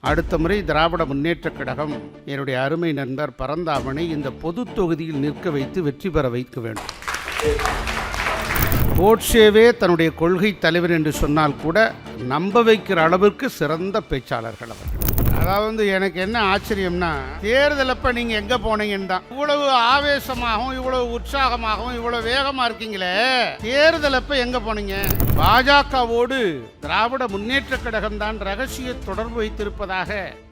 அடுத்த முறை திராவிட முன்னேற்றக் கழகம் என்னுடைய அருமை நண்பர் பரந்தாமனை இந்த பொது தொகுதியில் நிற்க வைத்து வெற்றி பெற வைக்க வேண்டும். கோட்சேவே தன்னுடைய கொள்கை தலைவர் என்று சொன்னால் கூட நம்ப வைக்கிற அளவிற்கு சிறந்த பேச்சாளர்கள் அவர்கள். அதாவது எனக்கு என்ன ஆச்சரியம்னா, தேர்தலப்ப நீங்கள் எங்கே போனீங்கன்னு தான் இவ்வளவு ஆவேசமாகவும் இவ்வளவு உற்சாகமாகவும் இவ்வளவு வேகமாக இருக்கீங்களே, தேர்தலப்ப எங்கே போனீங்க? பாஜகவோடு திராவிட முன்னேற்ற கழகம் தான் ரகசிய தொடர்பு வைத்திருப்பதாக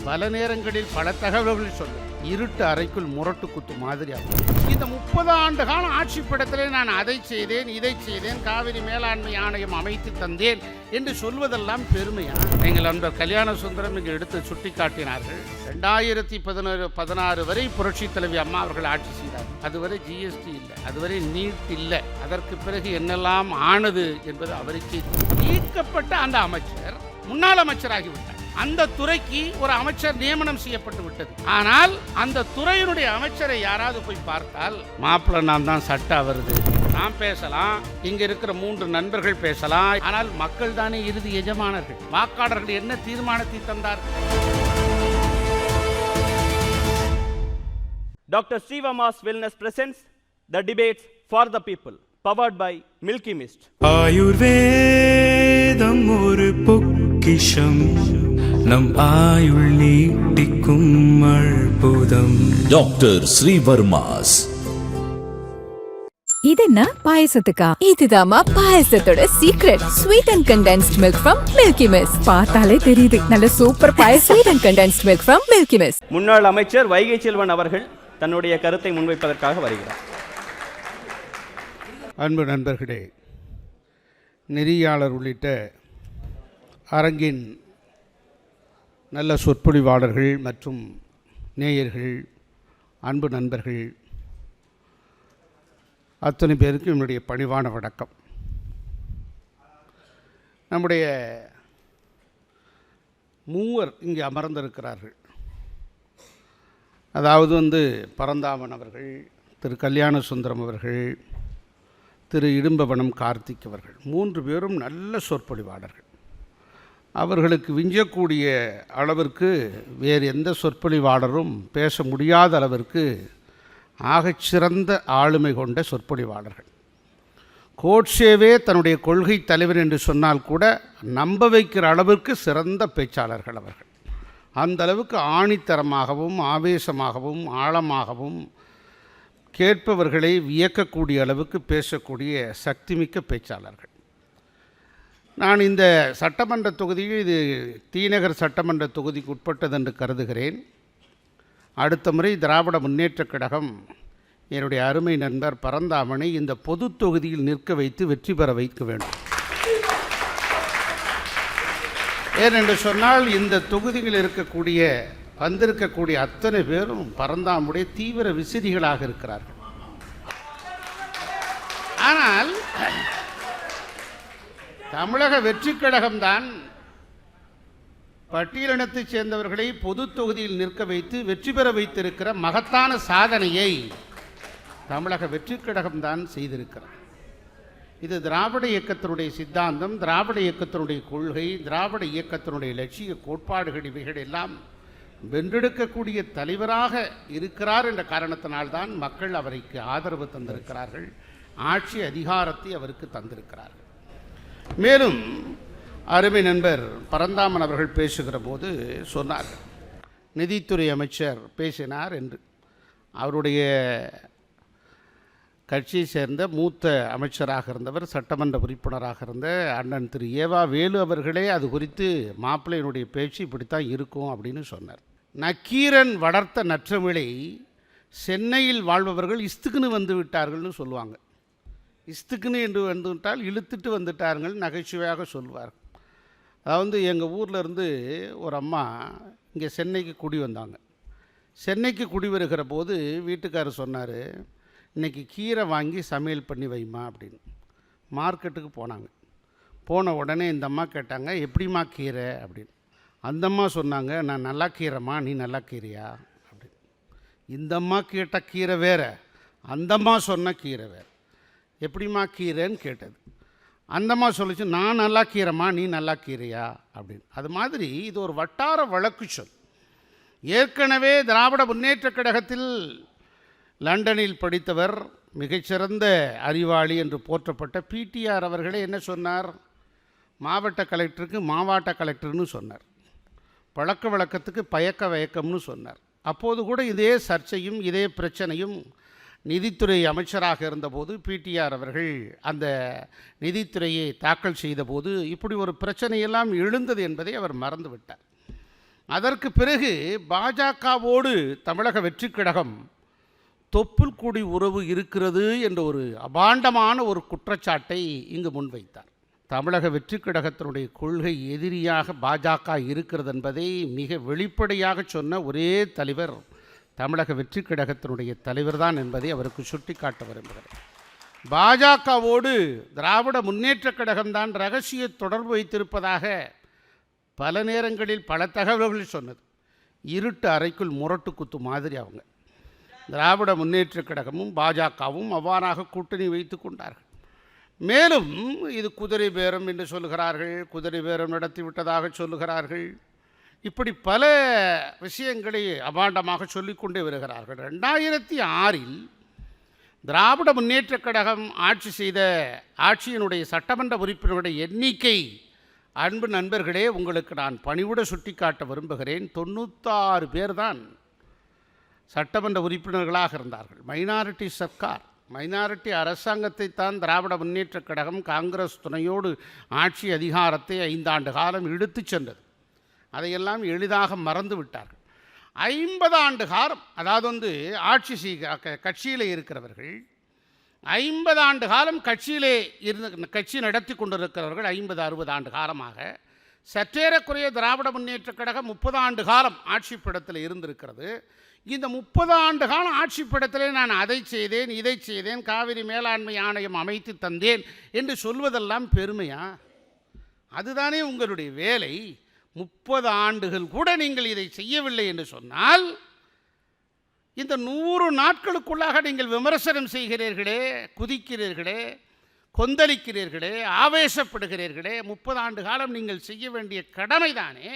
பல நேரங்களில் பல தகவல்கள் சொல்லும். இருட்டு அறைக்குள் முரட்டு குத்து மாதிரி ஆகும். இந்த 30 ஆண்டு கால ஆட்சி படத்திலே நான் அதை செய்தேன் இதை செய்தேன், காவிரி மேலாண்மை ஆணையம் அமைத்து தந்தேன் என்று சொல்வதெல்லாம் பெருமையா? எங்கள் நண்பர் கல்யாண சுந்தரம் இங்கு எடுத்து சுட்டி காட்டினார்கள். 2016 வரை புரட்சி தலைவி அம்மா அவர்கள் ஆட்சி செய்தார். அதுவரை ஜிஎஸ்டி இல்லை, அதுவரை நீட் இல்லை. அதற்கு பிறகு என்னெல்லாம் ஆனது என்பது அவருக்கு நீக்கப்பட்ட அந்த அமைச்சர் முன்னாள் அமைச்சராகிவிட்டார். அந்த துறைக்கு ஒரு அமைச்சர் நியமனம் செய்யப்பட்டு விட்டது. ஆனால் அந்த துறையினுடைய அமைச்சரை யாராவது போய் பார்த்தால், மாப்பிள்ளை நான் தான் சட்டா வருது, நான் பேசலாம், இங்க இருக்கிற 3 நண்பர்கள் பேசலாம், ஆனால் மக்கள் தானே இறுதி எஜமானர்கள். வாக்காளர்கள் என்ன தீர்மானத்தை தந்தார்கள்? Dr. Srivama's Wellness presents the debates for the people, powered by Milky Mist. ஆயுர்வேதம் ஒரு பொக்கிஷம், நம் ஆயுள் நீட்டிக்கும் அற்புதம். டாக்டர் ஸ்ரீவர்மாஸ். இது என்ன பாயசத்துக்கா? இதுதாமா பாயசத்தோட secret. Sweet and condensed milk from Milky Mist. பார்த்தாலே தெரியுது நல்ல சூப்பர் பாயசம். Sweet and condensed milk from Milky Mist. முன்னாள் அமைச்சர் வைகை செல்வன் அவர்கள் தன்னுடைய கருத்தை முன்வைப்பதற்காக வருகிறார். அன்பு நண்பர்களே, நெறியாளர் உள்ளிட்ட அரங்கின் நல்ல சொற்பொழிவாளர்கள் மற்றும் நேயர்கள், அன்பு நண்பர்கள் அத்தனை பேருக்கு என்னுடைய பணிவான வணக்கம். நம்முடைய மூவர் இங்கே அமர்ந்திருக்கிறார்கள். அதாவது பரந்தாமன் அவர்கள், திரு கல்யாண சுந்தரம் அவர்கள், திரு இடும்பவனம் கார்த்திக் அவர்கள், 3 பேரும் நல்ல சொற்பொழிவாளர்கள். அவர்களுக்கு விஞ்சக்கூடிய அளவிற்கு வேறு எந்த சொற்பொழிவாளரும் பேச முடியாத அளவிற்கு ஆகச்சிறந்த ஆளுமை கொண்ட சொற்பொழிவாளர்கள். கோட்சேவே தன்னுடைய கொள்கை தலைவர் என்று சொன்னால் கூட நம்ப வைக்கிற அளவிற்கு சிறந்த பேச்சாளர்கள் அவர்கள். அந்த அளவுக்கு ஆணித்தரமாகவும் ஆவேசமாகவும் ஆழமாகவும் கேட்பவர்களை வியக்கக்கூடிய அளவுக்கு பேசக்கூடிய சக்திமிக்க பேச்சாளர்கள். நான் இந்த சட்டமன்ற தொகுதியில் இது தீநகர் சட்டமன்ற தொகுதிக்கு உட்பட்டது என்று கருதுகிறேன். அடுத்த முறை திராவிட முன்னேற்றக் கழகம் என்னுடைய அருமை நண்பர் பரந்தாமனை இந்த பொது தொகுதியில் நிற்க வைத்து வெற்றி பெற வைக்க வேண்டும். ஏனென்று சொன்னால் இந்த தொகுதியில் வந்திருக்கக்கூடிய அத்தனை பேரும் பரந்தாமுடைய தீவிர விசிறிகளாக இருக்கிறார்கள். ஆனால் தமிழக வெற்றி கழகம்தான் பட்டியலினத்தைச் சேர்ந்தவர்களை பொது தொகுதியில் நிற்க வைத்து வெற்றி பெற வைத்திருக்கிற மகத்தான சாதனையை தமிழக வெற்றி கழகம்தான் செய்திருக்கிறார். இது திராவிட இயக்கத்தினுடைய சித்தாந்தம், திராவிட இயக்கத்தினுடைய கொள்கை, திராவிட இயக்கத்தினுடைய லட்சிய கோட்பாடுகள் இவைகள் எல்லாம் வென்றெடுக்கக்கூடிய தலைவராக இருக்கிறார் என்ற காரணத்தினால்தான் மக்கள் அவருக்கு ஆதரவு தந்திருக்கிறார்கள், ஆட்சி அதிகாரத்தை அவருக்கு தந்திருக்கிறார்கள். மேலும் அருமை நண்பர் பரந்தாமன் அவர்கள் பேசுகிற போது சொன்னார்கள், நிதித்துறை அமைச்சர் பேசினார் என்று. அவருடைய கட்சியை சேர்ந்த மூத்த அமைச்சராக இருந்தவர், சட்டமன்ற உறுப்பினராக இருந்த அண்ணன் திரு ஏவா வேலு அவர்களே அது குறித்து மாப்பிள்ளையினுடைய பேச்சு இப்படித்தான் இருக்கும் அப்படின்னு சொன்னார். நக்கீரன் வளர்த்த நற்றமிழை சென்னையில் வாழ்பவர்கள் இஸ்துக்குன்னு வந்து விட்டார்கள்னு சொல்லுவாங்க. இஸ்துக்குன்னு என்று வந்துவிட்டால் இழுத்துட்டு வந்துட்டார்கள் நகைச்சுவையாக சொல்வார்கள். அதாவது எங்கள் ஊரில் இருந்து ஒரு அம்மா இங்கே சென்னைக்கு குடி வந்தாங்க. சென்னைக்கு குடி வருகிற போது வீட்டுக்காரர் சொன்னார், இன்றைக்கி கீரை வாங்கி சமையல் பண்ணி வைமா அப்படின்னு. மார்க்கெட்டுக்கு போனாங்க. போன உடனே இந்த அம்மா கேட்டாங்க, எப்படிம்மா கீரை அப்படின்னு. அந்த அம்மா சொன்னாங்க, நான் நல்லா கீரைம்மா, நீ நல்லா கீரையா அப்படின்னு. இந்த அம்மா கேட்ட கீரை வேறு, அந்த அம்மா சொன்ன கீரை வேறு. எப்படிம்மா கீரைன்னு கேட்டது. அந்தம்மா சொல்லிச்சு, நான் நல்லா கீறம்மா, நீ நல்லா கீறியா அப்படின்னு. அது மாதிரி இது ஒரு வட்டார வழக்கு சொல். ஏற்கனவே திராவிட முன்னேற்றக் கழகத்தில் லண்டனில் படித்தவர், மிகச்சிறந்த அறிவாளி என்று போற்றப்பட்ட பிடிஆர் அவர்களே என்ன சொன்னார்? மாவட்ட கலெக்டருக்கு மாவட்ட கலெக்டர்னு சொன்னார், பழக்க வழக்கத்துக்கு பயக்க வயக்கம்னு சொன்னார். அப்போது கூட இதே சர்ச்சையும் இதே பிரச்சனையும் நிதித்துறை அமைச்சராக இருந்தபோது பிடிஆர் அவர்கள் அந்த நிதித்துறையை தாக்கல் செய்தபோது இப்படி ஒரு பிரச்சனையெல்லாம் எழுந்தது என்பதை அவர் மறந்துவிட்டார். அதற்கு பிறகு பாஜகவோடு தமிழக வெற்றிக் கழகம் தொப்புள் கொடி உறவு இருக்கிறது என்ற ஒரு அபாண்டமான ஒரு குற்றச்சாட்டை இங்கு முன்வைத்தார். தமிழக வெற்றிக் கழகத்தினுடைய கொள்கை எதிரியாக பாஜக இருக்கிறது என்பதை மிக வெளிப்படையாக சொன்ன ஒரே தலைவர் தமிழக வெற்றிக் கழகத்தினுடைய தலைவர் தான் என்பதை அவருக்கு சுட்டிக்காட்ட விரும்புகிறேன். பாஜகவோடு திராவிட முன்னேற்றக் கழகம்தான் ரகசிய தொடர்பு வைத்திருப்பதாக பல நேரங்களில் பல தகவல்கள் சொன்னது. இருட்டு அறைக்குள் முரட்டு குத்து மாதிரி அவங்க திராவிட முன்னேற்றக் கழகமும் பாஜகவும் அவ்வாறாக கூட்டணி வைத்து கொண்டார்கள். மேலும் இது குதிரை பேரம் என்று சொல்லுகிறார்கள், குதிரை பேரம் நடத்திவிட்டதாக சொல்லுகிறார்கள். இப்படி பல விஷயங்களை அபாண்டமாக சொல்லிக்கொண்டே வருகிறார்கள். 2006 திராவிட முன்னேற்றக் கழகம் ஆட்சி செய்த ஆட்சியினுடைய சட்டமன்ற உறுப்பினருடைய எண்ணிக்கை, அன்பு நண்பர்களே, உங்களுக்கு நான் பணிவுட சுட்டிக்காட்ட விரும்புகிறேன், 96 பேர் தான் சட்டமன்ற உறுப்பினர்களாக இருந்தார்கள். மைனாரிட்டி சர்க்கார், மைனாரிட்டி அரசாங்கத்தை தான் திராவிட முன்னேற்றக் கழகம் காங்கிரஸ் துணையோடு ஆட்சி அதிகாரத்தை 5 ஆண்டு காலம் இழுத்து சென்றது. அதையெல்லாம் எளிதாக மறந்து விட்டார்கள். 50 ஆண்டு காலம், அதாவது ஆட்சி கட்சியில் இருக்கிறவர்கள் 50 ஆண்டு காலம் கட்சியிலே இருந்து கட்சி நடத்தி கொண்டிருக்கிறவர்கள் 50-60 ஆண்டு காலமாக, சற்றேறக்குறைய திராவிட முன்னேற்றக் கழகம் 30 ஆண்டு காலம் ஆட்சி பீடத்தில் இருந்திருக்கிறது. இந்த 30 ஆண்டு காலம் ஆட்சி பீடத்திலே நான் அதை செய்தேன், இதை செய்தேன், காவிரி மேலாண்மை ஆணையம் அமைத்து தந்தேன் என்று சொல்வதெல்லாம் பெருமையா? அதுதானே உங்களுடைய வேலை. 30 ஆண்டுகள் கூட நீங்கள் இதை செய்யவில்லை என்று சொன்னால், இந்த 100 நாட்களுக்குள்ளாக நீங்கள் விமர்சனம் செய்கிறீர்களே, குதிக்கிறீர்களே, கொந்தளிக்கிறீர்களே, ஆவேசப்படுகிறீர்களே, 30 ஆண்டு காலம் நீங்கள் செய்ய வேண்டிய கடமை தானே.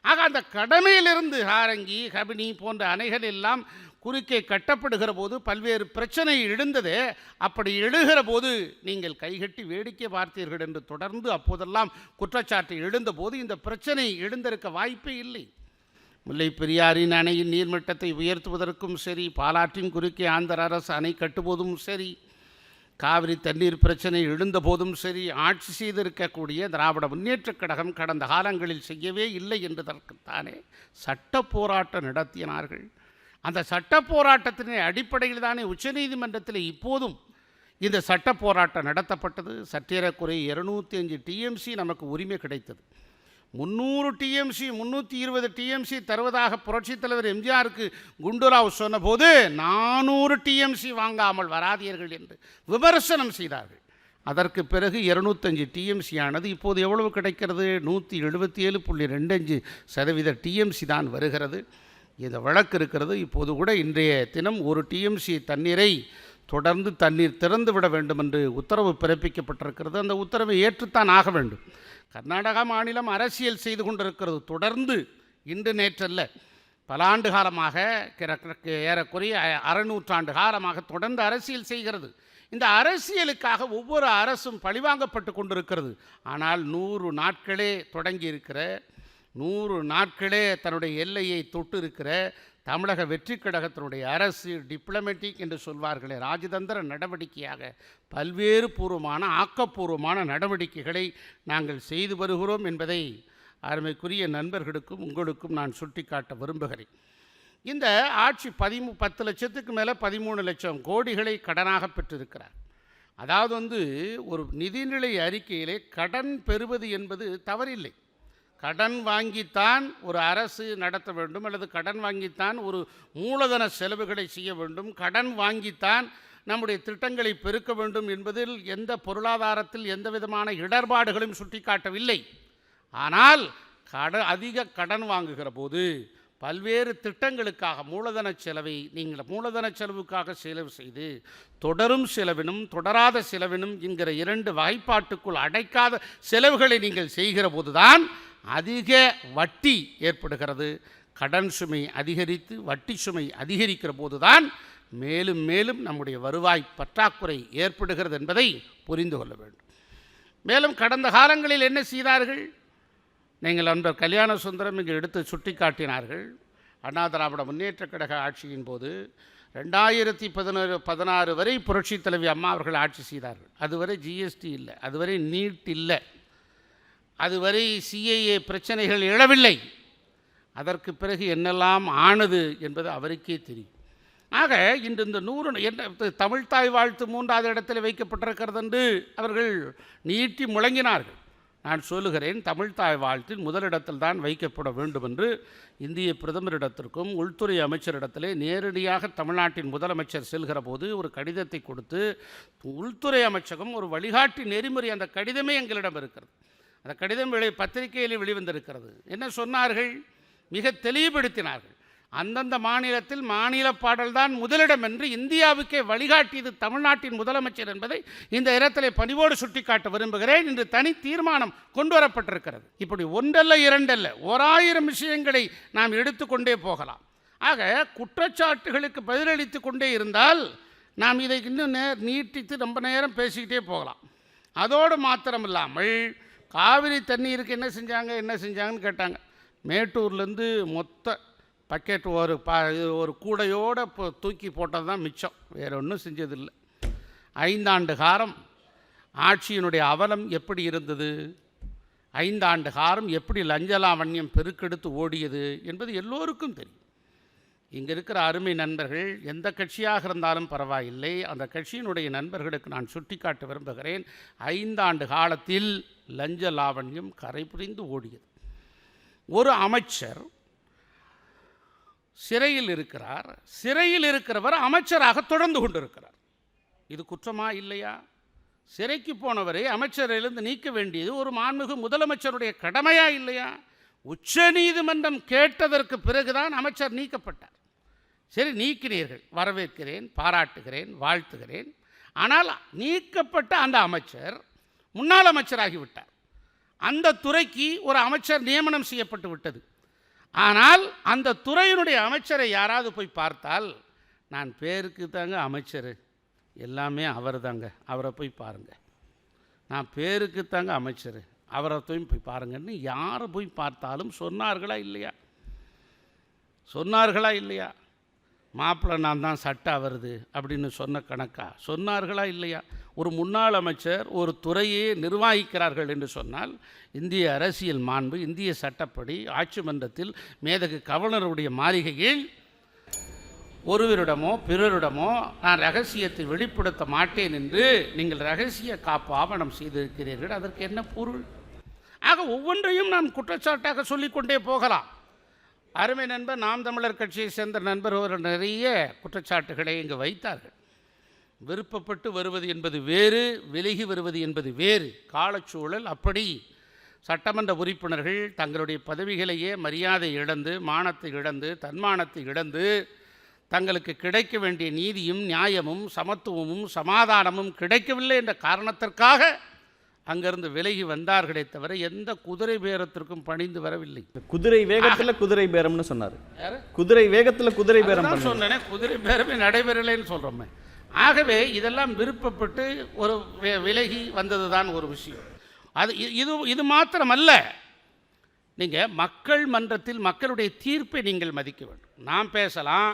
ஆக அந்த கடமையிலிருந்து ஹாரங்கி, கபினி போன்ற அணைகள் எல்லாம் குறுக்கே கட்டப்படுகிற போது பல்வேறு பிரச்சனை எழுந்தது. அப்படி எழுகிற போது நீங்கள் கைகட்டி வேடிக்கை பார்த்தீர்கள் என்று தொடர்ந்து அப்போதெல்லாம் குற்றச்சாட்டு எழுந்தபோது இந்த பிரச்சனை எழுந்திருக்க வாய்ப்பே இல்லை. முல்லை பெரியாரின் அணையின் நீர்மட்டத்தை உயர்த்துவதற்கும் சரி, பாலாற்றின் குறுக்கே ஆந்திர அரசு அணை கட்டுவதும் சரி, காவிரி தண்ணீர் பிரச்சனை எழுந்தபோதும் சரி, ஆட்சி செய்திருக்கக்கூடிய திராவிட முன்னேற்றக் கழகம் கடந்த காலங்களில் செய்யவே இல்லை என்பதற்குத்தானே சட்ட போராட்டம் நடத்தினார்கள். அந்த சட்ட போராட்டத்தின் அடிப்படையில் தானே உச்சநீதிமன்றத்தில் இப்போதும் இந்த சட்ட போராட்டம் நடத்தப்பட்டது. சற்றேறக்குறைய 205 டிஎம்சி நமக்கு உரிமை கிடைத்தது. 300 டிஎம்சி 320 டிஎம்சி தருவதாக புரட்சித் தலைவர் எம்ஜிஆருக்கு குண்டுராவ் சொன்னபோது 400 டிஎம்சி வாங்காமல் வராதீர்கள் என்று விமர்சனம் செய்தார்கள். அதற்கு பிறகு 205 டிஎம்சி ஆனது. இப்போது எவ்வளவு கிடைக்கிறது? 177.25% டிஎம்சி தான் வருகிறது. இந்த வழக்கு இருக்கிறது. இப்போது கூட இன்றைய தினம் 1 டிஎம்சி தண்ணீரை தொடர்ந்து தண்ணீர் திறந்து விட வேண்டும் என்று உத்தரவு பிறப்பிக்கப்பட்டிருக்கிறது. அந்த உத்தரவை ஏற்றுத்தான் ஆக வேண்டும். கர்நாடகா மாநிலம் அரசியல் செய்து கொண்டிருக்கிறது. தொடர்ந்து இன்று நேற்றல்ல, பல ஆண்டு காலமாக, ஏறக்குறைய 600 காலமாக தொடர்ந்து அரசியல் செய்கிறது. இந்த அரசியலுக்காக ஒவ்வொரு அரசும் பழிவாங்கப்பட்டு கொண்டிருக்கிறது. ஆனால் 100 நாட்களே தொடங்கி இருக்கிற, 100 நாட்களே தன்னுடைய எல்லையை தொட்டு இருக்கிற தமிழக வெற்றிக் கழகத்தினுடைய அரசு டிப்ளமேட்டிக் என்று சொல்வார்களே, ராஜதந்திர நடவடிக்கையாக பல்வேறு பூர்வமான ஆக்கப்பூர்வமான நடவடிக்கைகளை நாங்கள் செய்து வருகிறோம் என்பதை அருமைக்குரிய நண்பர்களுக்கும் உங்களுக்கும் நான் சுட்டிக்காட்ட விரும்புகிறேன். இந்த ஆட்சி 10 லட்சத்துக்கு மேலே 13 லட்சம் கோடிகளை கடனாக பெற்றிருக்கிறார். அதாவது ஒரு நிதிநிலை அறிக்கையிலே கடன் பெறுவது என்பது தவறில்லை. கடன் வாங்கித்தான் ஒரு அரசு நடத்த வேண்டும், அல்லது கடன் வாங்கித்தான் ஒரு மூலதன செலவுகளை செய்ய வேண்டும், கடன் வாங்கித்தான் நம்முடைய திட்டங்களை பெருக்க வேண்டும் என்பதில் எந்த பொருளாதாரத்தில் எந்த விதமான இடர்பாடுகளும் சுட்டிக்காட்டவில்லை. ஆனால் அதிக கடன் வாங்குகிற போது பல்வேறு திட்டங்களுக்காக மூலதன செலவை நீங்கள் மூலதன செலவுக்காக செலவு செய்து தொடரும் செலவினும் தொடராத செலவினும் என்கிற 2 வகைப்பாட்டுக்குள் அடைக்காத செலவுகளை நீங்கள் செய்கிற போதுதான் அதிக வட்டி ஏற்படுகிறது. கடன் சுமை அதிகரித்து வட்டி சுமை அதிகரிக்கிற போதுதான் மேலும் மேலும் நம்முடைய வருவாய் பற்றாக்குறை ஏற்படுகிறது என்பதை புரிந்து கொள்ள வேண்டும். மேலும் கடந்த காலங்களில் என்ன செய்தார்கள்? நீங்கள் நண்பர் கல்யாண சுந்தரம் இங்கே எடுத்து சுட்டி காட்டினார்கள். அண்ணா திராவிட முன்னேற்றக் கழக ஆட்சியின் போது 2016 வரை புரட்சித் தலைவி அம்மா அவர்கள் ஆட்சி செய்தார்கள். அதுவரை ஜிஎஸ்டி இல்லை, அதுவரை நீட் இல்லை, அதுவரை சிஏஏ பிரச்சனைகள் எழவில்லை. அதற்கு பிறகு என்னெல்லாம் ஆனது என்பது அவருக்கே தெரியும். ஆக இன்று இந்த 100 தமிழ்தாய் வாழ்த்து 3வது இடத்தில் வைக்கப்பட்டிருக்கிறது என்று அவர்கள் நீட்டி முழங்கினார்கள். நான் சொல்லுகிறேன், தமிழ்தாய் வாழ்த்தில் முதலிடத்தில் தான் வைக்கப்பட வேண்டும் என்று இந்திய பிரதமரிடத்திற்கும் உள்துறை அமைச்சரிடத்திலே நேரடியாக தமிழ்நாட்டின் முதலமைச்சர் செல்கிற போது ஒரு கடிதத்தை கொடுத்து உள்துறை அமைச்சகம் ஒரு வழிகாட்டி நெறிமுறை, அந்த கடிதமே எங்களிடம் இருக்கிறது, அந்த கடிதம் பத்திரிகையில் வெளிவந்திருக்கிறது. என்ன சொன்னார்கள்? மிக தெளிவுபடுத்தினார்கள். அந்தந்த மாநிலத்தில் மாநில பாடல்தான் முதலிடம் என்று இந்தியாவுக்கே வழிகாட்டியது தமிழ்நாட்டின் முதலமைச்சர் என்பதை இந்த இடத்திலே பணிவோடு சுட்டிக்காட்ட விரும்புகிறேன். இன்று தனி தீர்மானம் கொண்டு வரப்பட்டிருக்கிறது. இப்படி ஒன்றல்ல இரண்டல்ல 1000 விஷயங்களை நாம் எடுத்துக்கொண்டே போகலாம். ஆக குற்றச்சாட்டுகளுக்கு பதிலளித்து கொண்டே இருந்தால் நாம் இதை இன்னும் நீட்டித்து ரொம்ப நேரம் பேசிக்கிட்டே போகலாம். அதோடு மாத்திரமில்லாமல் காவிரி தண்ணீருக்கு என்ன செஞ்சாங்கன்னு கேட்டாங்க. மேட்டூர்லேருந்து மொத்த பக்கெட் ஒரு கூடையோடு இப்போ தூக்கி போட்டது தான் மிச்சம், வேறு ஒன்றும் செஞ்சதில்லை. 5 ஆண்டு காலம் ஆட்சியினுடைய அவலம் எப்படி இருந்தது, 5 ஆண்டு காலம் எப்படி லஞ்சலாவண்யம் பெருக்கெடுத்து ஓடியது என்பது எல்லோருக்கும் தெரியும். இங்கே இருக்கிற அருமை நண்பர்கள் எந்த கட்சியாக இருந்தாலும் பரவாயில்லை, அந்த கட்சியினுடைய நண்பர்களுக்கு நான் சுட்டிக்காட்ட விரும்புகிறேன். 5 ஆண்டு காலத்தில் லஞ்ச லாவண்யம் கரை புரிந்து ஓடியது. ஒரு அமைச்சர் சிறையில் இருக்கிறார், சிறையில் இருக்கிறவர் அமைச்சராக தொடர்ந்து கொண்டிருக்கிறார். இது குற்றமா இல்லையா? சிறைக்கு போனவரை அமைச்சரிலிருந்து நீக்க வேண்டியது ஒரு மாண்புமிகு முதலமைச்சருடைய கடமையா இல்லையா? உச்ச நீதிமன்றம் கேட்டதற்கு பிறகுதான் அமைச்சர் நீக்கப்பட்டார். சரி, நீக்கினீர்கள், வரவேற்கிறேன், பாராட்டுகிறேன், வாழ்த்துகிறேன். ஆனால் நீக்கப்பட்ட அந்த அமைச்சர் முன்னாள் அமைச்சராகிவிட்டார். அந்த துறைக்கு ஒரு அமைச்சர் நியமனம் செய்யப்பட்டு விட்டது. ஆனால் அந்த துறையினுடைய அமைச்சரை யாராவது போய் பார்த்தால், நான் பேருக்கு தாங்க அமைச்சர், எல்லாமே அவர் தாங்க, அவரை போய் பாருங்கள், நான் பேருக்கு தாங்க அமைச்சர், அவரை போய் பாருங்கன்னு யாரை போய் பார்த்தாலும் சொன்னார்களா இல்லையா? மாப்பிள்ளை நான் தான் சட்டை வருது அப்படின்னு சொன்ன கணக்கா சொன்னார்களா இல்லையா? ஒரு முன்னாள் அமைச்சர் ஒரு துறையே நிர்வகிக்கிறார்கள் என்று சொன்னால் இந்திய அரசியல் மாண்பு, இந்திய சட்டப்படி ஆட்சி மன்றத்தில் மேதகு கவர்னருடைய மாளிகையில் ஒருவரிடமோ பிறரிடமோ நான் ரகசியத்தை வெளிப்படுத்த மாட்டேன் என்று நீங்கள் ரகசிய காப்பு ஆவணம் செய்திருக்கிறீர்கள், அதற்கு என்ன பொருள்? ஆக ஒவ்வொன்றையும் நாம் குற்றச்சாட்டாக சொல்லிக்கொண்டே போகலாம். அருமை நண்பர் நாம் தமிழர் கட்சியை சேர்ந்த நண்பர்கள் நிறைய குற்றச்சாட்டுகளை இங்கு வைத்தார்கள். விருப்பப்பட்டு வருவது என்பது வேறு, விலகி வருவது என்பது வேறு. காலச்சூழல் அப்படி. சட்டமன்ற உறுப்பினர்கள் தங்களுடைய பதவிகளையே மரியாதை இழந்து, மானத்தை இழந்து, தன்மானத்தை இழந்து, தங்களுக்கு கிடைக்க வேண்டிய நீதியும் நியாயமும் சமத்துவமும் சமாதானமும் கிடைக்கவில்லை என்ற காரணத்திற்காக அங்கிருந்து விலகி வந்தார்களே தவிர எந்த குதிரை பேரத்திற்கும் பணிந்து வரவில்லை. குதிரை வேகத்தில் குதிரை பேரம்னு சொன்னார். குதிரை வேகத்தில் குதிரை பேரம் சொன்னேனே, குதிரை பேரமே நடைபெறலைன்னு சொல்கிறோமே. ஆகவே இதெல்லாம் விருப்பப்பட்டு ஒரு விலகி வந்தது தான் ஒரு விஷயம். அது இது மாத்திரமல்ல, நீங்கள் மக்கள் மன்றத்தில் மக்களுடைய தீர்ப்பை நீங்கள் மதிக்க வேண்டும். நாம் பேசலாம்,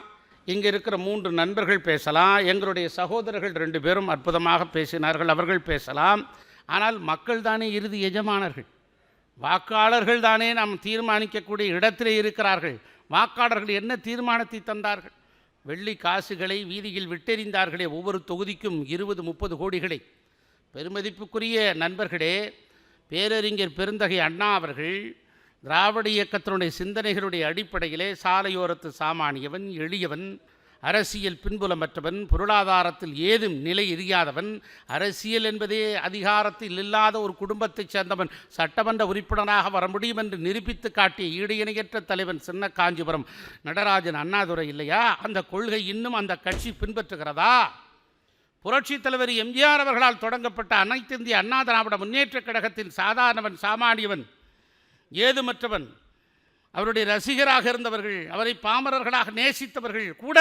இங்கே இருக்கிற 3 நண்பர்கள் பேசலாம், எங்களுடைய சகோதரர்கள் 2 பேரும் அற்புதமாக பேசினார்கள், அவர்கள் பேசலாம். ஆனால் மக்கள் தானே இறுதி எஜமானர்கள், வாக்காளர்கள் தானே நாம் தீர்மானிக்கக்கூடிய இடத்திலே இருக்கிறார்கள். வாக்காளர்கள் என்ன தீர்மானத்தை தந்தார்கள்? வெள்ளி காசுகளை வீதியில் விட்டெறிந்தார்களே, ஒவ்வொரு தொகுதிக்கும் 20-30 கோடிகளை. பெருமதிப்புக்குரிய நண்பர்களே, பேரறிஞர் பெருந்தகை அண்ணா அவர்கள் திராவிட இயக்கத்தினுடைய சிந்தனைகளுடைய அடிப்படையிலே சாலையோரத்து சாமானியவன், எளியவன், அரசியல் பின்புலமற்றவன், பொருளாதாரத்தில் ஏதும் நிலை எரியாதவன், அரசியல் என்பதே அதிகாரத்தில் இல்லாத ஒரு குடும்பத்தைச் சேர்ந்தவன் சட்டமன்ற உறுப்பினராக வர முடியும் என்று நிரூபித்து காட்டிய ஈடு இணையற்ற தலைவன் சின்ன காஞ்சிபுரம் நடராஜன் அண்ணாதுரை இல்லையா? அந்த கொள்கை இன்னும் அந்த கட்சி பின்பற்றுகிறதா? புரட்சித் தலைவர் எம்ஜிஆர் அவர்களால் தொடங்கப்பட்ட அனைத்து இந்திய அண்ணா திராவிட முன்னேற்றக் கழகத்தின் சாதாரணவன், சாமானியவன், ஏதுமற்றவன், அவருடைய ரசிகராக இருந்தவர்கள், அவரை பாமரர்களாக நேசித்தவர்கள் கூட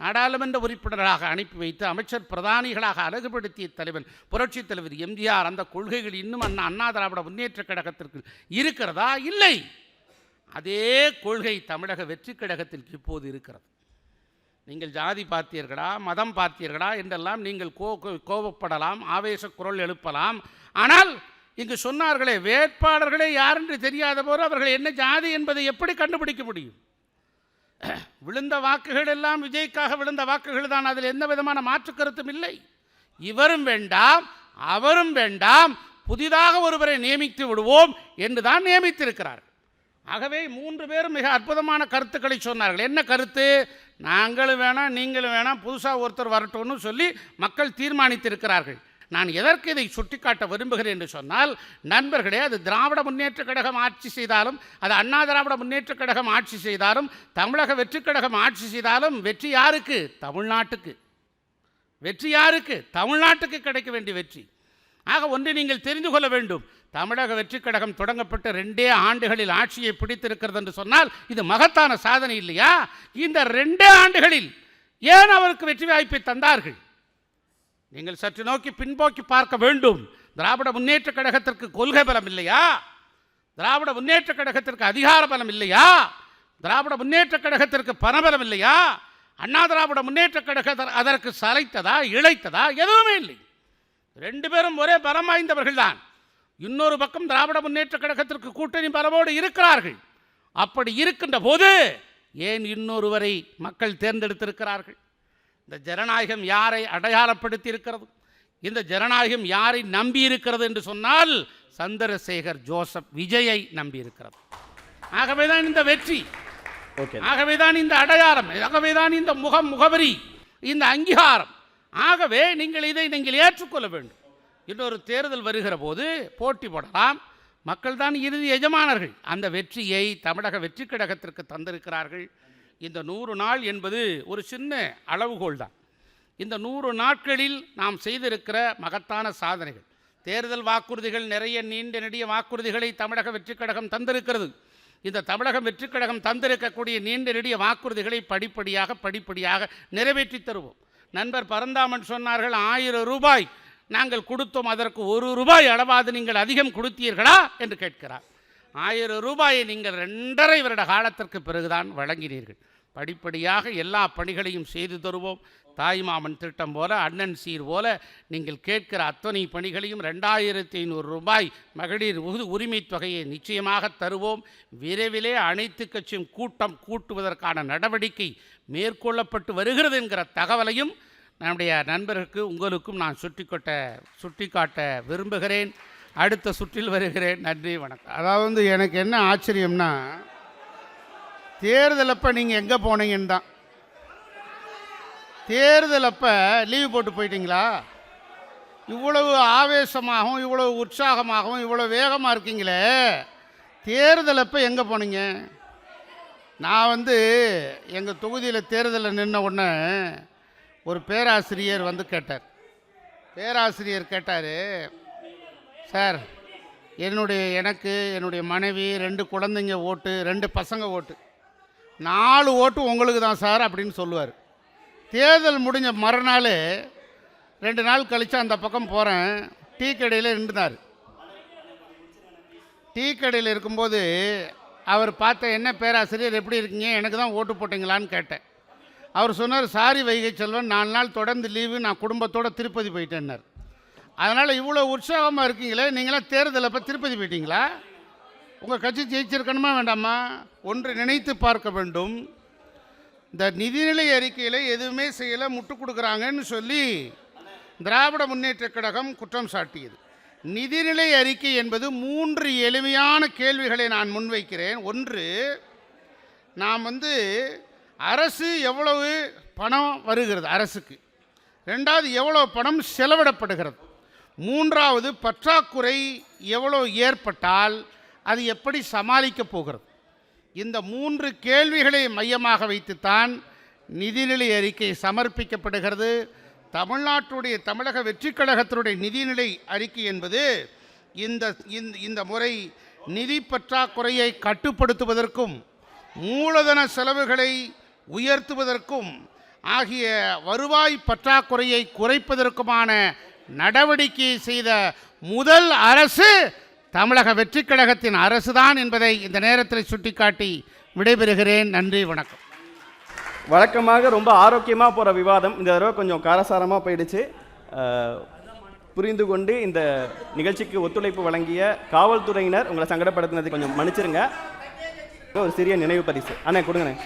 நாடாளுமன்ற உறுப்பினராக அனுப்பி வைத்து அமைச்சர் பிரதானிகளாக அழகுபடுத்திய தலைவன் புரட்சித் தலைவர் எம்ஜிஆர். அந்த கொள்கைகள் இன்னும் அண்ணா திராவிட முன்னேற்றக் கழகத்திற்கு இருக்கிறதா? இல்லை. அதே கொள்கை தமிழக வெற்றி கழகத்திற்கு இப்போது இருக்கிறது. நீங்கள் ஜாதி பார்த்தீர்களா, மதம் பார்த்தீர்களா என்றெல்லாம் நீங்கள் கோபப்படலாம், ஆவேச குரல் எழுப்பலாம். ஆனால் இங்கு சொன்னார்களே, வேட்பாளர்களே யார் என்று தெரியாத போது அவர்கள் என்ன ஜாதி என்பதை எப்படி கண்டுபிடிக்க முடியும்? விழுந்த வாக்குகள் எல்லாம் விஜய்க்காக விழுந்த வாக்குகள் தான், அதில் எந்த விதமான மாற்று கருத்தும் இல்லை. இவரும் வேண்டாம் அவரும் வேண்டாம், புதிதாக ஒருவரை நியமித்து விடுவோம் என்று தான் நியமித்திருக்கிறார். ஆகவே 3 பேரும் மிக அற்புதமான கருத்துக்களை சொன்னார்கள். என்ன கருத்து? நாங்களும் வேணாம் நீங்களும் வேணாம், புதுசாக ஒருத்தர் வரட்டும்னு சொல்லி மக்கள் தீர்மானித்திருக்கிறார்கள். நான் எதற்கு இதை சுட்டிக்காட்ட விரும்புகிறேன் என்று சொன்னால், நண்பர்களே, அது திராவிட முன்னேற்ற கழகம் ஆட்சி செய்தாலும், அது அண்ணா திராவிட முன்னேற்ற கழகம் ஆட்சி செய்தாலும், தமிழக வெற்றி கழகம் ஆட்சி செய்தாலும் வெற்றி யாருக்கு? தமிழ்நாட்டுக்கு. வெற்றி யாருக்கு? தமிழ்நாட்டுக்கு கிடைக்க வேண்டிய வெற்றி. ஆக ஒன்று நீங்கள் தெரிந்து கொள்ள வேண்டும், தமிழக வெற்றி கழகம் தொடங்கப்பட்ட 2 ஆண்டுகளில் ஆட்சியை பிடித்திருக்கிறது என்று சொன்னால் இது மகத்தான சாதனை இல்லையா? இந்த 2 ஆண்டுகளில் ஏன் அவருக்கு வெற்றி வாய்ப்பை தந்தார்கள்? நீங்கள் சற்று நோக்கி பின்போக்கி பார்க்க வேண்டும். திராவிட முன்னேற்ற கழகத்திற்கு கொள்கை பலம் இல்லையா? திராவிட முன்னேற்ற கழகத்திற்கு அதிகார பலம் இல்லையா? திராவிட முன்னேற்ற கழகத்திற்கு பணபலம் இல்லையா? அண்ணா திராவிட முன்னேற்ற கழகம் அதற்கு சளைத்ததா, இழைத்ததா? எதுவுமே இல்லை. 2 பேரும் ஒரே பலம் வாய்ந்தவர்கள் தான். இன்னொரு பக்கம் திராவிட முன்னேற்ற கழகத்திற்கு கூட்டணி பலமோடு இருக்கிறார்கள். அப்படி இருக்கின்ற போது ஏன் இன்னொருவரை மக்கள் தேர்ந்தெடுத்திருக்கிறார்கள்? இந்த ஜனநாயகம் யாரை அடையாளப்படுத்தி இருக்கிறது? இந்த ஜனநாயகம் யாரை நம்பி இருக்கிறது என்று சொன்னால் சந்திரசேகர் ஜோசப் விஜயை நம்பி இருக்கிறது. ஆகவேதான் இந்த வெற்றி, ஆகவேதான் இந்த அடையாளம், ஆகவேதான் இந்த முகவரி, இந்த அங்கீகாரம். ஆகவே நீங்கள் ஏற்றுக்கொள்ள வேண்டும். இன்னொரு தேர்தல் வருகிற போது போட்டி போடலாம். மக்கள் தான் இறுதி எஜமானர்கள். அந்த வெற்றியை தமிழக வெற்றி கழகத்திற்கு தந்திருக்கிறார்கள். இந்த 100 நாள் என்பது ஒரு சின்ன அளவுகோல் தான். இந்த 100 நாட்களில் நாம் செய்திருக்கிற மகத்தான சாதனைகள், தேர்தல் வாக்குறுதிகள், நிறைய நீண்ட நெடிய வாக்குறுதிகளை தமிழக வெற்றி கழகம் தந்திருக்கிறது. இந்த தமிழகம் வெற்றி கழகம் தந்திருக்கக்கூடிய நீண்ட நெடிய வாக்குறுதிகளை படிப்படியாக நிறைவேற்றி தருவோம். நண்பர் பரந்தாமன் சொன்னார்கள், 1000 ரூபாய் நாங்கள் கொடுத்தோம், அதற்கு 1 ரூபாய் அளவாது நீங்கள் அதிகம் கொடுத்தீர்களா என்று கேட்கிறார். 1000 ரூபாயை நீங்கள் 2.5 வருட காலத்திற்கு பிறகுதான் வழங்கினீர்கள். படிப்படியாக எல்லா பணிகளையும் செய்து தருவோம். தாய்மாமன் திட்டம் போல, அண்ணன் சீர் போல நீங்கள் கேட்கிற அத்தனை பணிகளையும் 2500 ரூபாய் மகளிர் உரிமை தொகையை நிச்சயமாக தருவோம். விரைவிலே அனைத்து கட்சியும் கூட்டுவதற்கான நடவடிக்கை மேற்கொள்ளப்பட்டு வருகிறது என்கிற தகவலையும் நம்முடைய நண்பர்களுக்கு உங்களுக்கும் நான் சுட்டிக்காட்ட விரும்புகிறேன். அடுத்த சுற்றில் வருகிறேன். நன்றி, வணக்கம். அதாவது எனக்கு என்ன ஆச்சரியம்னா, தேர்தல் அப்போ நீங்கள் எங்கே போனீங்கன்னு தான். தேர்தல் அப்போ லீவு போட்டு போயிட்டீங்களா? இவ்வளவு ஆவேசமாகவும் இவ்வளவு உற்சாகமாகவும் இவ்வளோ வேகமாக இருக்கீங்களே, தேர்தல் அப்போ எங்கே போனீங்க? நான் எங்கள் தொகுதியில் தேர்தலில் நின்ன உடனே ஒரு பேராசிரியர் கேட்டார். பேராசிரியர் கேட்டார், சார், எனக்கு என்னுடைய மனைவி 2 குழந்தைங்க ஓட்டு, 2 பசங்க ஓட்டு, 4 ஓட்டு உங்களுக்கு தான் சார் அப்படின்னு சொல்லுவார். தேர்தல் முடிஞ்ச மறுநாள் 2 நாள் கழித்து அந்த பக்கம் போகிறேன், டீ கடையில் நின்றுனார். டீ கடையில் இருக்கும்போது அவர் பார்த்த, என்ன பேராசிரியர் எப்படி இருக்கீங்க, எனக்கு தான் ஓட்டு போட்டிங்களான்னு கேட்டேன். அவர் சொன்னார், சாரி வைகை செல்வன், 4 நாள் தொடர்ந்து லீவு, நான் குடும்பத்தோடு திருப்பதி போயிட்டேன்னார். அதனால் இவ்வளோ உற்சாகமாக இருக்கீங்களே, நீங்களாம் தேர்தல் அப்போ திருப்பதி போயிட்டீங்களா? உங்கள் கட்சி ஜெயிச்சிருக்கணுமா வேண்டாமா? ஒன்று நினைத்து பார்க்க வேண்டும். இந்த நிதிநிலை அறிக்கையில் எதுவுமே செய்யலை, முட்டு கொடுக்குறாங்கன்னு சொல்லி திராவிட முன்னேற்ற கழகம் குற்றம் சாட்டியது. நிதிநிலை அறிக்கை என்பது 3 எளிமையான கேள்விகளை நான் முன்வைக்கிறேன். ஒன்று, நாம் அரசு எவ்வளவு பணம் வருகிறது அரசுக்கு, ரெண்டாவது எவ்வளோ பணம் செலவிடப்படுகிறது, மூன்றாவது பற்றாக்குறை எவ்வளோ ஏற்பட்டால் அது எப்படி சமாளிக்கப் போகிறது. இந்த 3 கேள்விகளை மையமாக வைத்துத்தான் நிதிநிலை அறிக்கை சமர்ப்பிக்கப்படுகிறது. தமிழக வெற்றிக் கழகத்தினுடைய நிதிநிலை அறிக்கை என்பது இந்த முறை நிதி பற்றாக்குறையை கட்டுப்படுத்துவதற்கும் மூலதன செலவுகளை உயர்த்துவதற்கும் ஆகிய வருவாய் பற்றாக்குறையை குறைப்பதற்குமான நடவடிக்கை செய்த முதல் அரசு தமிழக வெற்றிக் கழகத்தின் அரசுதான் என்பதை இந்த நேரத்தில் சுட்டிக்காட்டி விடைபெறுகிறேன். நன்றி, வணக்கம். வழக்கமாக ரொம்ப ஆரோக்கியமாக போகிற விவாதம் இந்த தடவை கொஞ்சம் காரசாரமாக போயிடுச்சு. புரிந்து கொண்டு இந்த நிகழ்ச்சிக்கு ஒத்துழைப்பு வழங்கிய காவல்துறையினர் உங்களை சங்கடப்படுத்தினது கொஞ்சம் மன்னிச்சிருங்க. ஒரு சிறிய நினைவு பரிசு அண்ணே கொடுங்கண்ணே.